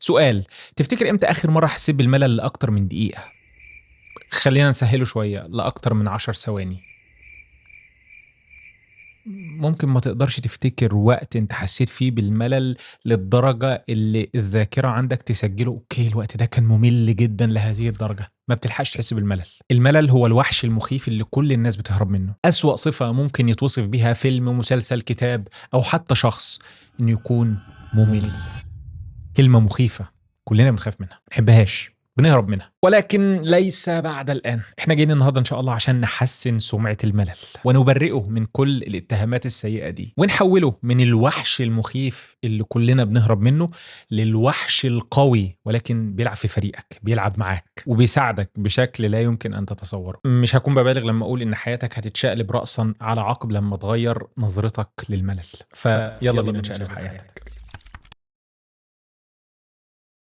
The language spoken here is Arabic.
سؤال، تفتكر إمتى آخر مرّة حسّيت بالملل لأكتر من دقيقة؟ خلّينا نسهّله شوية، لأكتر من 10 ثواني. ممكن ما تقدرش تفتكر وقت أنت حسّيت فيه بالملل للدرجة اللي الذاكرة عندك تسجّله، أوكي الوقت ده كان مُمِل جدًا لهذه الدرجة، ما بتلحقش تحس بالملل. الملل هو الوحش المخيف اللي كل الناس بتهرب منّه. أسوأ صفة ممكن يتوصف بيها فيلم، مسلسل، كتاب أو حتى شخص، إنه يكون مُمِل. كلمة مخيفة، كلنا بنخاف منها، ما بنحبهاش، بنهرب منها، ولكن ليس بعد الآن. إحنا جايين النهارده إن شاء الله عشان نحسّن سمعة الملل، ونبرئه من كل الاتهامات السيئة دي، ونحوّله من الوحش المخيف اللي كلنا بنهرب منه، للوحش القوي ولكن بيلعب في فريقك، بيلعب معاك، وبيساعدك بشكل لا يمكن أن تتصوّره. مش هاكون بابالغ لمّا أقول إن حياتك هتتشقلب رأسًا على عقب لمّا تغيّر نظرتك للملل، فيالّا بينا نشقلب حياتك.